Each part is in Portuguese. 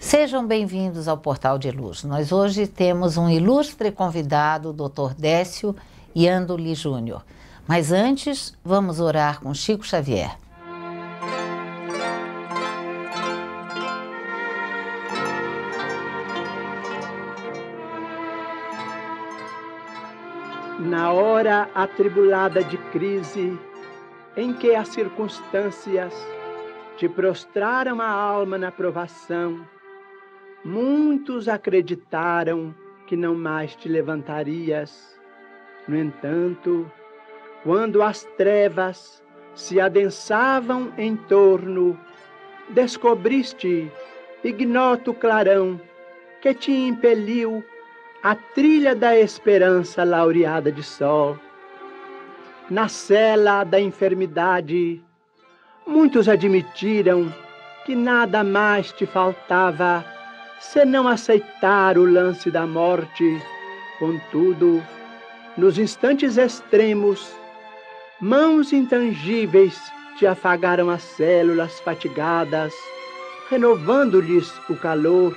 Sejam bem-vindos ao Portal de Luz. Nós hoje temos um ilustre convidado, o Dr. Décio Iandoli Júnior. Mas antes, vamos orar com Chico Xavier. Na hora atribulada de crise, em que as circunstâncias te prostraram a alma na provação, muitos acreditaram que não mais te levantarias. No entanto, quando as trevas se adensavam em torno, descobriste ignoto clarão que te impeliu a trilha da esperança laureada de sol. Na cela da enfermidade, muitos admitiram que nada mais te faltava senão aceitar o lance da morte. Contudo, nos instantes extremos, mãos intangíveis te afagaram as células fatigadas, renovando-lhes o calor,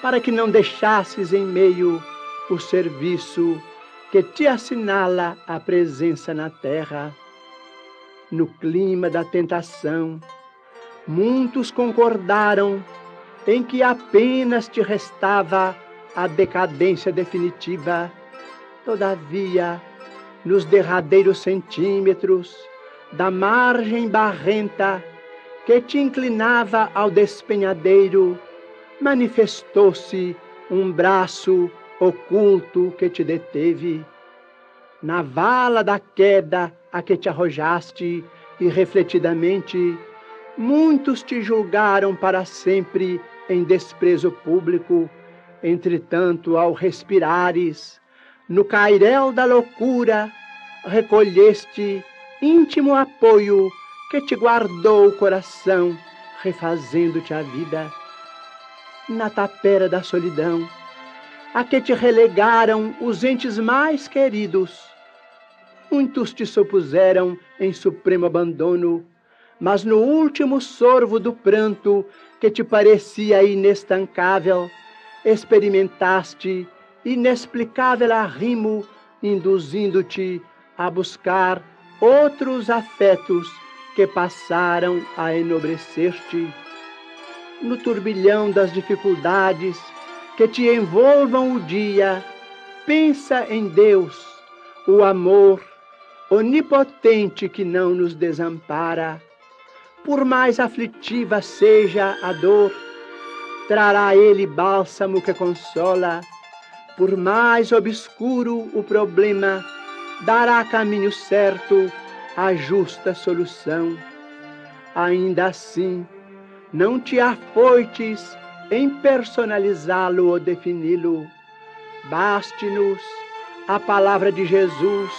para que não deixasses em meio o serviço que te assinala a presença na terra. No clima da tentação, muitos concordaram em que apenas te restava a decadência definitiva. Todavia, nos derradeiros centímetros da margem barrenta que te inclinava ao despenhadeiro, manifestou-se um braço oculto que te deteve. Na vala da queda a que te arrojaste irrefletidamente, muitos te julgaram para sempre em desprezo público. Entretanto, ao respirares no cairel da loucura, recolheste íntimo apoio que te guardou o coração, refazendo-te a vida. Na tapera da solidão, a que te relegaram os entes mais queridos, muitos te supuseram em supremo abandono, mas no último sorvo do pranto que te parecia inestancável, experimentaste inexplicável arrimo, induzindo-te a buscar outros afetos que passaram a enobrecer-te. No turbilhão das dificuldades que te envolvam o dia, pensa em Deus, o amor onipotente que não nos desampara. Por mais aflitiva seja a dor, trará Ele bálsamo que consola. Por mais obscuro o problema, dará caminho certo, a justa solução. Ainda assim, não te afoites em personalizá-lo ou defini-lo. Baste-nos a palavra de Jesus,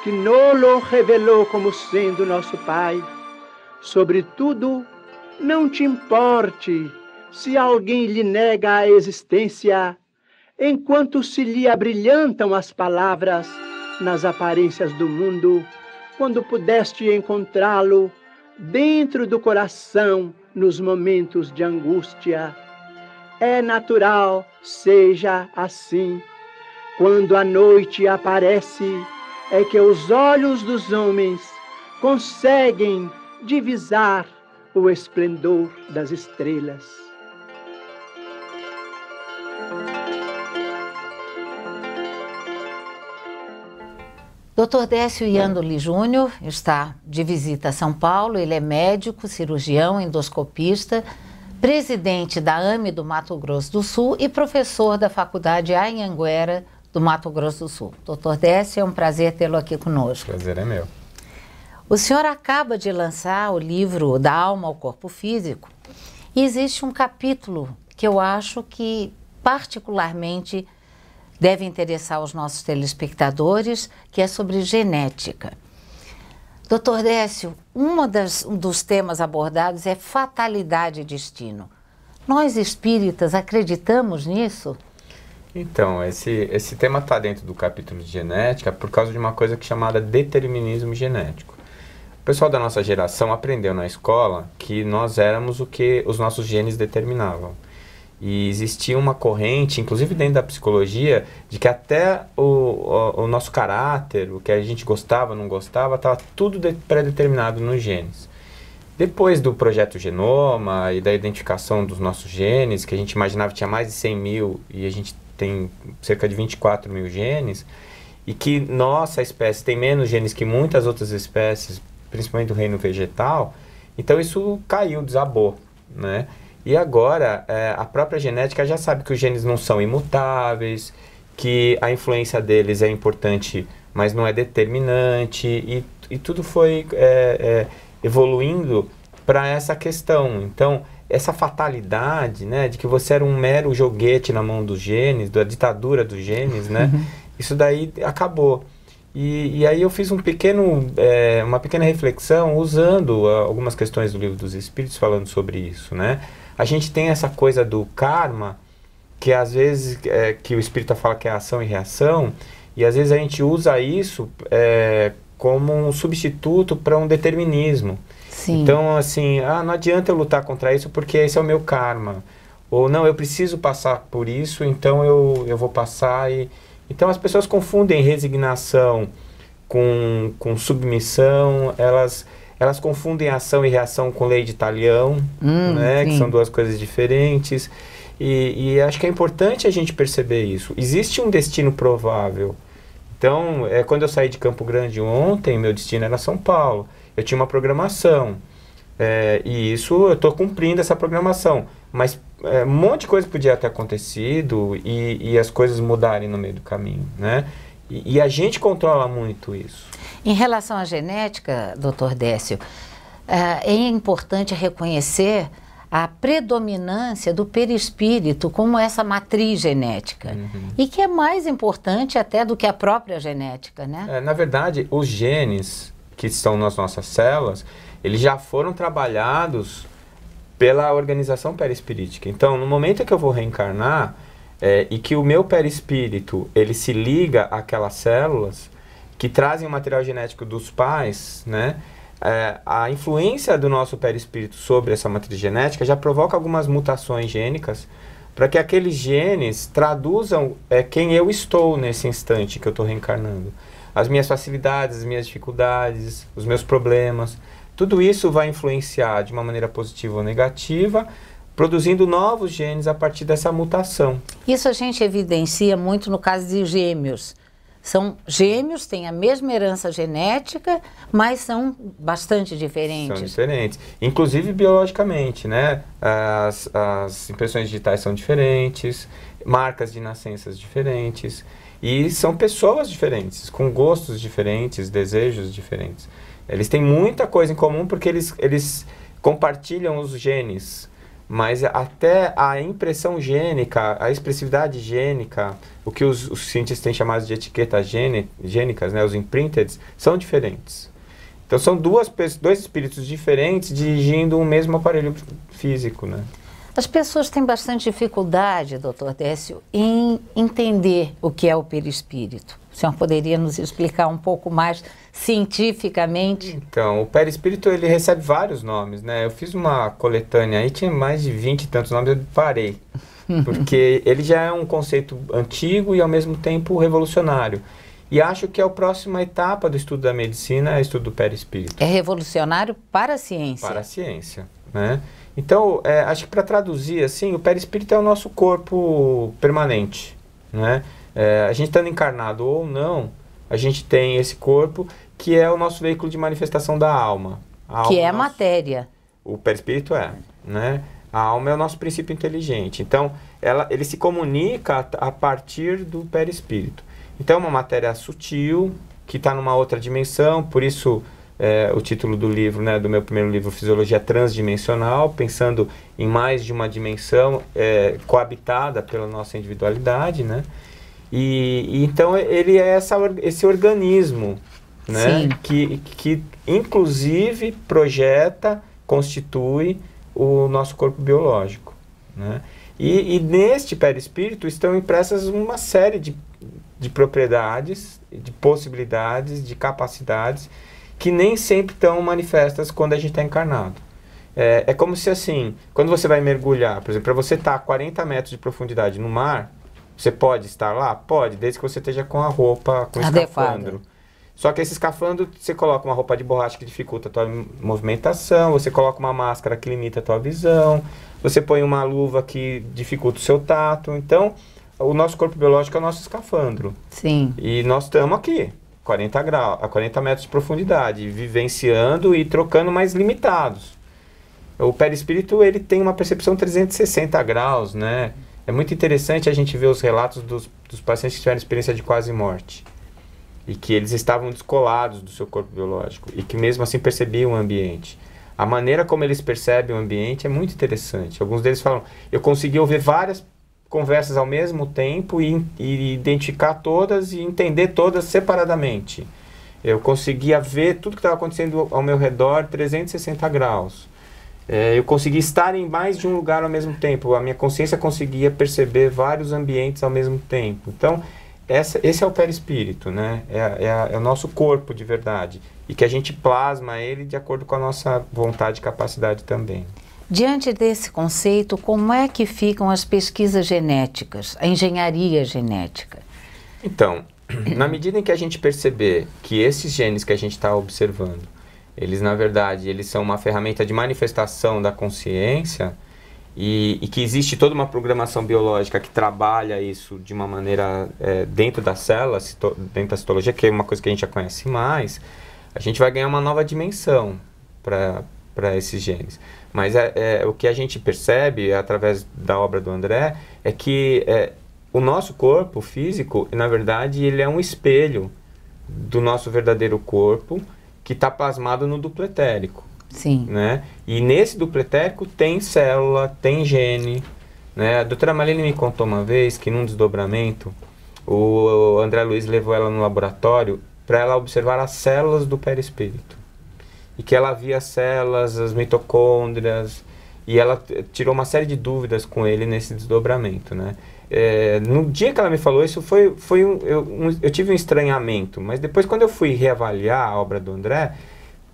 que nos revelou como sendo nosso Pai. Sobretudo, não te importe se alguém lhe nega a existência, enquanto se lhe abrilhantam as palavras nas aparências do mundo, quando pudeste encontrá-lo dentro do coração nos momentos de angústia. É natural seja assim. Quando a noite aparece, é que os olhos dos homens conseguem divisar o esplendor das estrelas. Dr. Décio Iandoli Júnior está de visita a São Paulo. Ele é médico, cirurgião, endoscopista, presidente da AME do Mato Grosso do Sul e professor da Faculdade Anhanguera do Mato Grosso do Sul. Dr. Décio, é um prazer tê-lo aqui conosco. Prazer é meu. O senhor acaba de lançar o livro Da Alma ao Corpo Físico e existe um capítulo que eu acho que particularmente deve interessar os nossos telespectadores, que é sobre genética. Dr. Décio, um dos temas abordados é fatalidade e destino. Nós espíritas acreditamos nisso? Então, esse tema está dentro do capítulo de genética por causa de uma coisa que é chamada determinismo genético. O pessoal da nossa geração aprendeu na escola que nós éramos o que os nossos genes determinavam. E existia uma corrente, inclusive dentro da psicologia, de que até o nosso caráter, o que a gente gostava, não gostava, estava tudo pré-determinado nos genes. Depois do projeto Genoma e da identificação dos nossos genes, que a gente imaginava que tinha mais de 100 mil e a gente tem cerca de 24 mil genes, e que nossa espécie tem menos genes que muitas outras espécies, principalmente do reino vegetal, então isso caiu, desabou, né? E agora, a própria genética já sabe que os genes não são imutáveis, que a influência deles é importante, mas não é determinante, e tudo foi evoluindo para essa questão. Então, essa fatalidade, né, de que você era um mero joguete na mão dos genes, da ditadura dos genes, né, isso daí acabou. E aí eu fiz uma pequena reflexão usando algumas questões do Livro dos Espíritos falando sobre isso, né. A gente tem essa coisa do karma, que às vezes, que o Espírita fala que é ação e reação, e às vezes a gente usa isso como um substituto para um determinismo. Sim. Então, assim, não adianta eu lutar contra isso porque esse é o meu karma. Ou não, eu preciso passar por isso, então eu vou passar. Então as pessoas confundem resignação com submissão, elas confundem ação e reação com lei de Talião, né, que são duas coisas diferentes. E acho que é importante a gente perceber isso. Existe um destino provável. Então, quando eu saí de Campo Grande ontem, meu destino era São Paulo. Eu tinha uma programação. E isso, eu estou cumprindo essa programação. Mas um monte de coisa podia ter acontecido e as coisas mudarem no meio do caminho, né? E a gente controla muito isso. Em relação à genética, doutor Décio, é importante reconhecer a predominância do perispírito como essa matriz genética. E que é mais importante até do que a própria genética, né? Na verdade, os genes que estão nas nossas células, eles já foram trabalhados pela organização perispirítica. Então, no momento que eu vou reencarnar, e que o meu perispírito, ele se liga àquelas células que trazem o material genético dos pais, né? A influência do nosso perispírito sobre essa matriz genética já provoca algumas mutações gênicas para que aqueles genes traduzam quem eu estou nesse instante que eu estou reencarnando. As minhas facilidades, as minhas dificuldades, os meus problemas. Tudo isso vai influenciar de uma maneira positiva ou negativa, produzindo novos genes a partir dessa mutação. Isso a gente evidencia muito no caso de gêmeos. São gêmeos, têm a mesma herança genética, mas são bastante diferentes. São diferentes, inclusive biologicamente, né? As impressões digitais são diferentes, marcas de nascenças diferentes, e são pessoas diferentes, com gostos diferentes, desejos diferentes. Eles têm muita coisa em comum porque eles compartilham os genes, mas até a impressão gênica, a expressividade gênica, o que os cientistas têm chamado de etiquetas gênicas, né, os imprinted, são diferentes. Então são dois espíritos diferentes dirigindo um mesmo aparelho físico, né? As pessoas têm bastante dificuldade, doutor Décio, em entender o que é o perispírito. O senhor poderia nos explicar um pouco mais cientificamente? Então, o perispírito, ele recebe vários nomes, né? Eu fiz uma coletânea aí, tinha mais de 20 e tantos nomes, eu parei. Porque ele já é um conceito antigo e, ao mesmo tempo, revolucionário. E acho que a próxima etapa do estudo da medicina é o estudo do perispírito. É revolucionário para a ciência. Para a ciência, né? Então, acho que para traduzir, assim, o perispírito é o nosso corpo permanente, né? A gente estando encarnado ou não, a gente tem esse corpo que é o nosso veículo de manifestação da alma. Que é a matéria. O perispírito né? A alma é o nosso princípio inteligente. Então, ele se comunica a partir do perispírito. Então, é uma matéria sutil, que está numa outra dimensão, por isso o título do livro, né, do meu primeiro livro, Fisiologia Transdimensional, pensando em mais de uma dimensão coabitada pela nossa individualidade, né? E então ele é esse organismo, né? Que inclusive projeta, constitui o nosso corpo biológico, né? E neste perispírito estão impressas uma série de propriedades, de possibilidades, de capacidades que nem sempre estão manifestas quando a gente está encarnado. É como se assim, quando você vai mergulhar, por exemplo, para você estar a 40 metros de profundidade no mar, você pode estar lá? Pode, desde que você esteja com a roupa, com o escafandro. Só que esse escafandro, você coloca uma roupa de borracha que dificulta a tua movimentação, você coloca uma máscara que limita a tua visão, você põe uma luva que dificulta o seu tato. Então, o nosso corpo biológico é o nosso escafandro. Sim. E nós estamos aqui, 40 graus, a 40 metros de profundidade, vivenciando e trocando, mais limitados. O perispírito, ele tem uma percepção 360 graus, né? É muito interessante a gente ver os relatos dos pacientes que tiveram experiência de quase morte. E que eles estavam descolados do seu corpo biológico. E que mesmo assim percebiam o ambiente. A maneira como eles percebem o ambiente é muito interessante. Alguns deles falam, eu consegui ouvir várias conversas ao mesmo tempo e identificar todas e entender todas separadamente. Eu conseguia ver tudo que estava acontecendo ao meu redor 360 graus. Eu conseguia estar em mais de um lugar ao mesmo tempo. A minha consciência conseguia perceber vários ambientes ao mesmo tempo. Então, esse é o perispírito, né? É o nosso corpo de verdade. E que a gente plasma ele de acordo com a nossa vontade e capacidade também. Diante desse conceito, como é que ficam as pesquisas genéticas, a engenharia genética? Então, na medida em que a gente perceber que esses genes que a gente está observando, eles, na verdade, eles são uma ferramenta de manifestação da consciência e que existe toda uma programação biológica que trabalha isso de uma maneira dentro das células, dentro da citologia, que é uma coisa que a gente já conhece mais, a gente vai ganhar uma nova dimensão para esses genes. Mas o que a gente percebe, através da obra do André, é que o nosso corpo físico, na verdade, ele é um espelho do nosso verdadeiro corpo, que está plasmado no duplo etérico. Sim. Né? E nesse duplo etérico tem célula, tem gene. Né? A doutora Marlene me contou uma vez que num desdobramento, o André Luiz levou ela no laboratório para ela observar as células do perispírito. E que ela via as células, as mitocôndrias, e ela tirou uma série de dúvidas com ele nesse desdobramento. Né? No dia que ela me falou isso, eu tive um estranhamento, mas depois quando eu fui reavaliar a obra do André,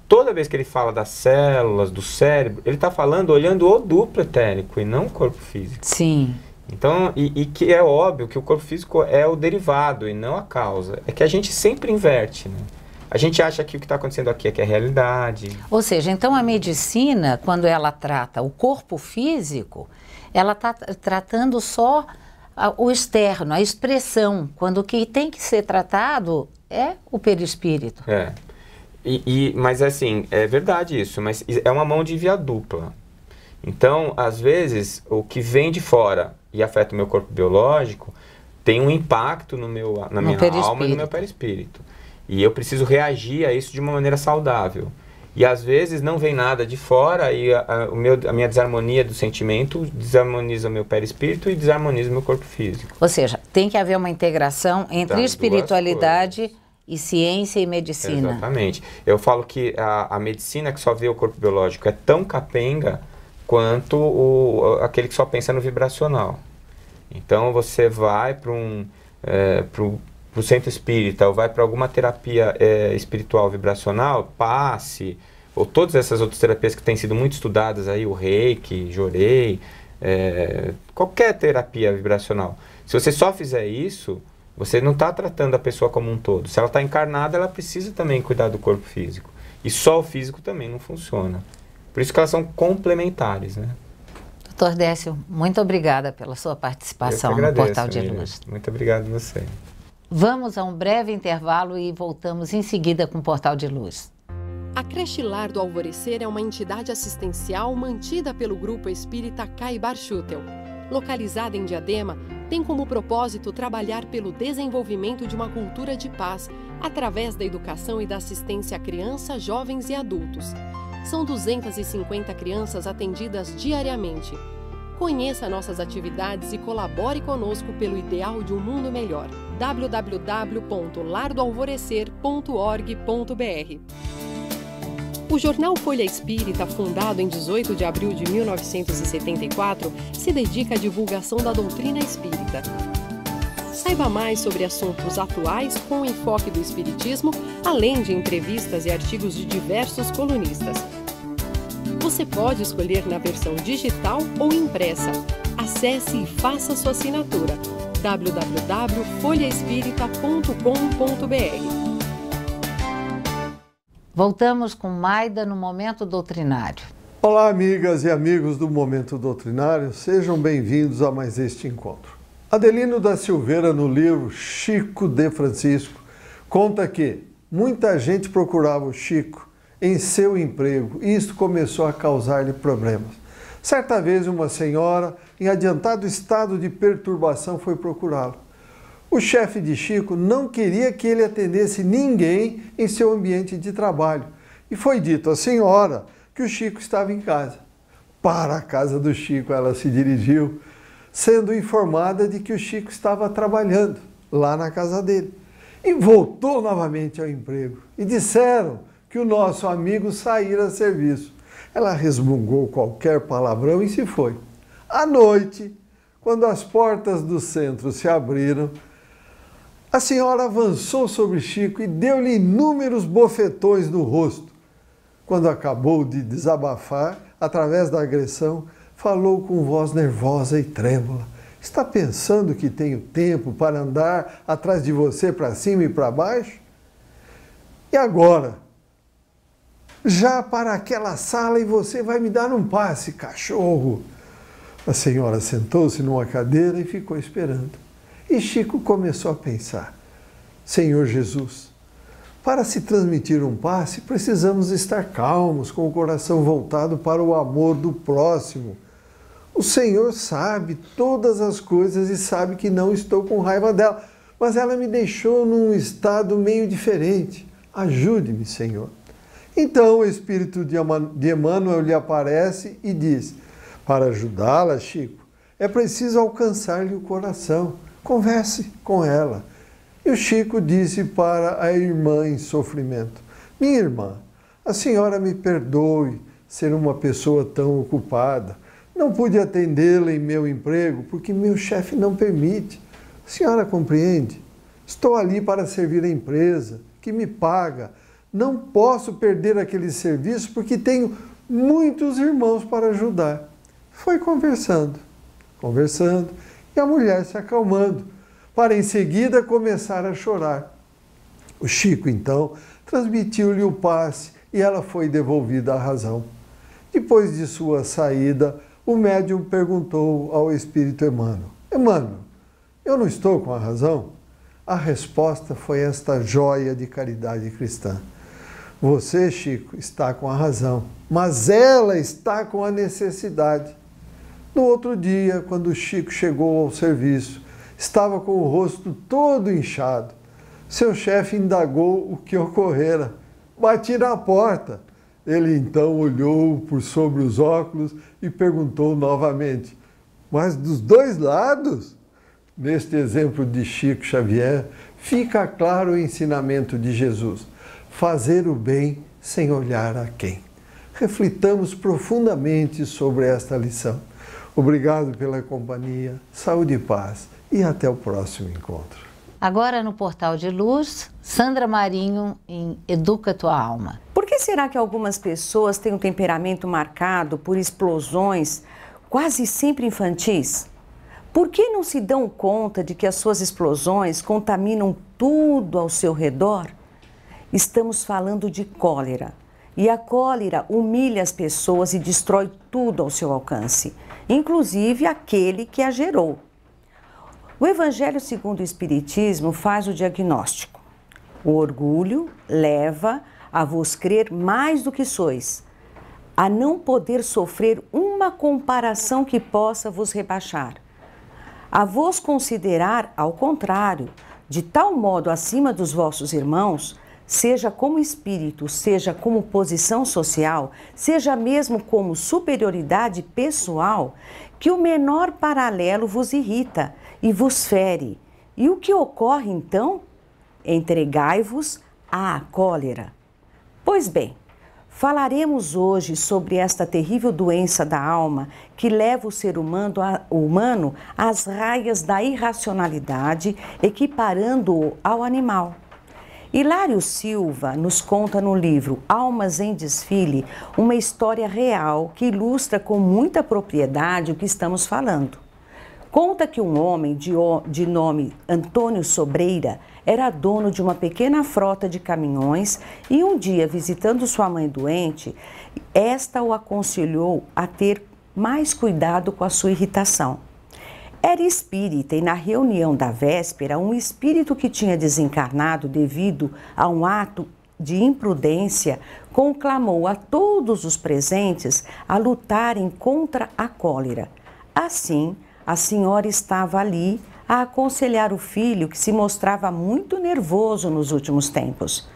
toda vez que ele fala das células, do cérebro, ele está falando olhando o duplo etérico e não o corpo físico. Sim. Então, e que é óbvio que o corpo físico é o derivado e não a causa. É que a gente sempre inverte, né? A gente acha que o que está acontecendo aqui é que é a realidade. Ou seja, então a medicina, quando ela trata o corpo físico, ela está tratando só o externo, a expressão, quando o que tem que ser tratado é o perispírito. Mas assim, é verdade isso, mas é uma mão de via dupla. Então, às vezes, o que vem de fora e afeta o meu corpo biológico tem um impacto na minha alma e no meu perispírito. E eu preciso reagir a isso de uma maneira saudável. E às vezes não vem nada de fora e a minha desarmonia do sentimento desarmoniza o meu perispírito e desarmoniza o meu corpo físico. Ou seja, tem que haver uma integração entre espiritualidade e ciência e medicina. Exatamente. Eu falo que a medicina que só vê o corpo biológico é tão capenga quanto aquele que só pensa no vibracional. Então você vai para o centro espírita ou vai para alguma terapia espiritual vibracional, passe, ou todas essas outras terapias que têm sido muito estudadas aí, o Reiki, Jorei, qualquer terapia vibracional. Se você só fizer isso, você não está tratando a pessoa como um todo. Se ela está encarnada, ela precisa também cuidar do corpo físico. E só o físico também não funciona. Por isso que elas são complementares, né? Doutor Décio, muito obrigada pela sua participação no Portal de Luz. Muito obrigado a você. Vamos a um breve intervalo e voltamos em seguida com o Portal de Luz. A Creche Lar do Alvorecer é uma entidade assistencial mantida pelo Grupo Espírita Caibar Schutel. Localizada em Diadema, tem como propósito trabalhar pelo desenvolvimento de uma cultura de paz através da educação e da assistência a crianças, jovens e adultos. São 250 crianças atendidas diariamente. Conheça nossas atividades e colabore conosco pelo ideal de um mundo melhor. www.lardoalvorecer.org.br. O jornal Folha Espírita, fundado em 18 de abril de 1974, se dedica à divulgação da doutrina espírita. Saiba mais sobre assuntos atuais com o enfoque do espiritismo, além de entrevistas e artigos de diversos colunistas. Você pode escolher na versão digital ou impressa. Acesse e faça sua assinatura. www.folhaespirita.com.br. Voltamos com Maida no Momento Doutrinário. Olá, amigas e amigos do Momento Doutrinário, sejam bem-vindos a mais este encontro. Adelino da Silveira, no livro Chico de Francisco, conta que muita gente procurava o Chico em seu emprego e isto começou a causar-lhe problemas. Certa vez, uma senhora, em adiantado estado de perturbação, foi procurá-lo. O chefe de Chico não queria que ele atendesse ninguém em seu ambiente de trabalho e foi dito à senhora que o Chico estava em casa. Para a casa do Chico ela se dirigiu, sendo informada de que o Chico estava trabalhando lá na casa dele. E voltou novamente ao emprego. E disseram que o nosso amigo saíra a serviço. Ela resmungou qualquer palavrão e se foi. À noite, quando as portas do centro se abriram, a senhora avançou sobre Chico e deu-lhe inúmeros bofetões no rosto. Quando acabou de desabafar, através da agressão, falou com voz nervosa e trêmula. Está pensando que tenho tempo para andar atrás de você para cima e para baixo? E agora? Já para aquela sala e você vai me dar um passe, cachorro. A senhora sentou-se numa cadeira e ficou esperando. E Chico começou a pensar: Senhor Jesus, para se transmitir um passe, precisamos estar calmos, com o coração voltado para o amor do próximo. O Senhor sabe todas as coisas e sabe que não estou com raiva dela, mas ela me deixou num estado meio diferente. Ajude-me, Senhor. Então o Espírito de Emmanuel lhe aparece e diz: para ajudá-la, Chico, é preciso alcançar-lhe o coração. Converse com ela. E o Chico disse para a irmã em sofrimento: minha irmã, a senhora me perdoe ser uma pessoa tão ocupada. Não pude atendê-la em meu emprego porque meu chefe não permite. A senhora compreende? Estou ali para servir a empresa que me paga. Não posso perder aquele serviço porque tenho muitos irmãos para ajudar. Foi conversando, e a mulher se acalmando, para em seguida começar a chorar. O Chico, então, transmitiu-lhe o passe e ela foi devolvida à razão. Depois de sua saída, o médium perguntou ao Espírito Emmanuel: Emmanuel, eu não estou com a razão? A resposta foi esta joia de caridade cristã: você, Chico, está com a razão, mas ela está com a necessidade. No outro dia, quando o Chico chegou ao serviço, estava com o rosto todo inchado. Seu chefe indagou o que ocorrera. Bati na porta. Ele então olhou por sobre os óculos e perguntou novamente: mas dos dois lados? Neste exemplo de Chico Xavier, fica claro o ensinamento de Jesus: fazer o bem sem olhar a quem. Reflitamos profundamente sobre esta lição. Obrigado pela companhia, saúde e paz e até o próximo encontro. Agora no Portal de Luz, Sandra Marinho em Educa Tua Alma. Por que será que algumas pessoas têm um temperamento marcado por explosões quase sempre infantis? Por que não se dão conta de que as suas explosões contaminam tudo ao seu redor? Estamos falando de cólera. E a cólera humilha as pessoas e destrói tudo ao seu alcance, inclusive aquele que a gerou. O Evangelho segundo o Espiritismo faz o diagnóstico. O orgulho leva a vos crer mais do que sois, a não poder sofrer uma comparação que possa vos rebaixar, a vos considerar, ao contrário, de tal modo acima dos vossos irmãos, seja como espírito, seja como posição social, seja mesmo como superioridade pessoal, que o menor paralelo vos irrita e vos fere. E o que ocorre então? Entregai-vos à cólera. Pois bem, falaremos hoje sobre esta terrível doença da alma que leva o ser humano às raias da irracionalidade, equiparando-o ao animal. Hilário Silva nos conta no livro Almas em Desfile uma história real que ilustra com muita propriedade o que estamos falando. Conta que um homem de nome Antônio Sobreira era dono de uma pequena frota de caminhões e um dia, visitando sua mãe doente, esta o aconselhou a ter mais cuidado com a sua irritação. Era espírita e na reunião da véspera, um espírito que tinha desencarnado devido a um ato de imprudência conclamou a todos os presentes a lutarem contra a cólera. Assim, a senhora estava ali a aconselhar o filho que se mostrava muito nervoso nos últimos tempos.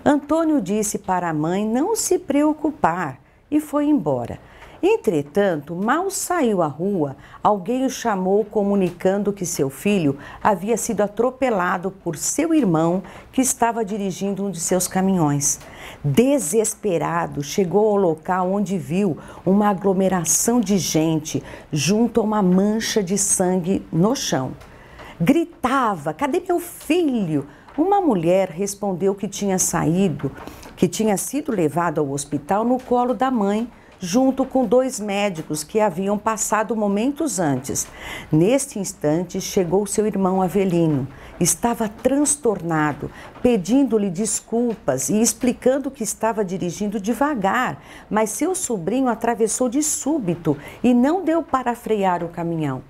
Antônio disse para a mãe não se preocupar e foi embora. Entretanto, mal saiu à rua, alguém o chamou comunicando que seu filho havia sido atropelado por seu irmão que estava dirigindo um de seus caminhões. Desesperado, chegou ao local onde viu uma aglomeração de gente junto a uma mancha de sangue no chão. Gritava: "Cadê meu filho?" Uma mulher respondeu que tinha sido levado ao hospital no colo da mãe, junto com 2 médicos que haviam passado momentos antes. Neste instante, chegou seu irmão Avelino. Estava transtornado, pedindo-lhe desculpas e explicando que estava dirigindo devagar, mas seu sobrinho atravessou de súbito e não deu para frear o caminhão.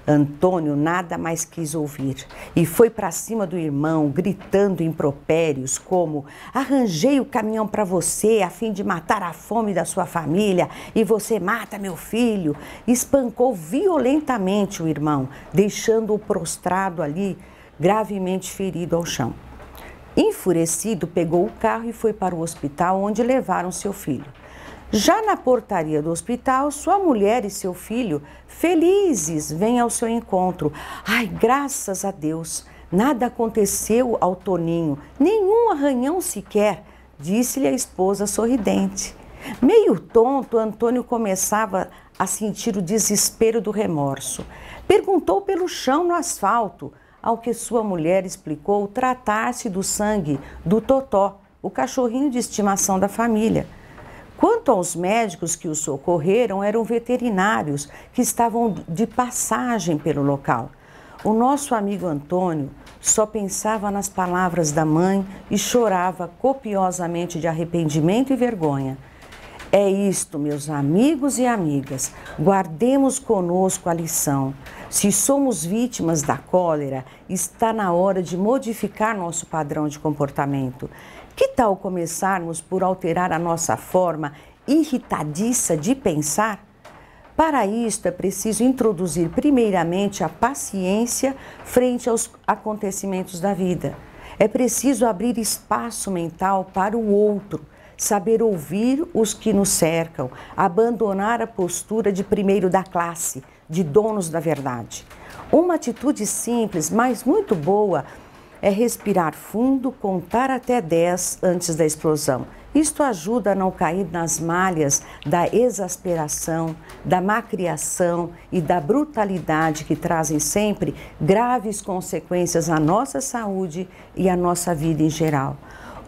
Antônio nada mais quis ouvir e foi para cima do irmão, gritando impropérios como: "Arranjei o caminhão para você a fim de matar a fome da sua família e você mata meu filho." Espancou violentamente o irmão, deixando-o prostrado ali, gravemente ferido ao chão. Enfurecido, pegou o carro e foi para o hospital, onde levaram seu filho. Já na portaria do hospital, sua mulher e seu filho, felizes, vêm ao seu encontro. "Ai, graças a Deus, nada aconteceu ao Toninho, nenhum arranhão sequer", disse-lhe a esposa sorridente. Meio tonto, Antônio começava a sentir o desespero do remorso. Perguntou pelo chão no asfalto, ao que sua mulher explicou tratar-se do sangue do Totó, o cachorrinho de estimação da família. Quanto aos médicos que o socorreram, eram veterinários que estavam de passagem pelo local. O nosso amigo Antônio só pensava nas palavras da mãe e chorava copiosamente de arrependimento e vergonha. É isto, meus amigos e amigas, guardemos conosco a lição. Se somos vítimas da cólera, está na hora de modificar nosso padrão de comportamento. Que tal começarmos por alterar a nossa forma irritadiça de pensar? Para isto é preciso introduzir primeiramente a paciência frente aos acontecimentos da vida. É preciso abrir espaço mental para o outro, saber ouvir os que nos cercam, abandonar a postura de primeiro da classe, de donos da verdade. Uma atitude simples, mas muito boa, é respirar fundo, contar até 10 antes da explosão. Isto ajuda a não cair nas malhas da exasperação, da macriação e da brutalidade que trazem sempre graves consequências à nossa saúde e à nossa vida em geral.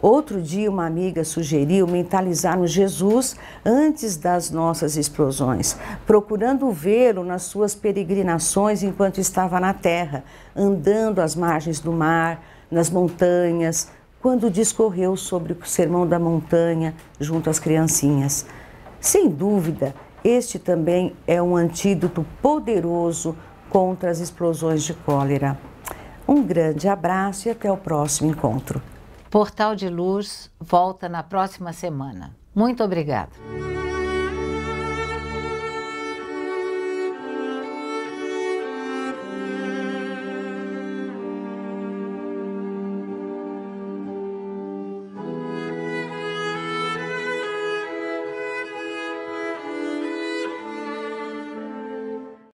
Outro dia, uma amiga sugeriu mentalizarmos Jesus antes das nossas explosões, procurando vê-lo nas suas peregrinações enquanto estava na terra, andando às margens do mar, nas montanhas, quando discorreu sobre o Sermão da Montanha junto às criancinhas. Sem dúvida, este também é um antídoto poderoso contra as explosões de cólera. Um grande abraço e até o próximo encontro. Portal de Luz volta na próxima semana. Muito obrigada.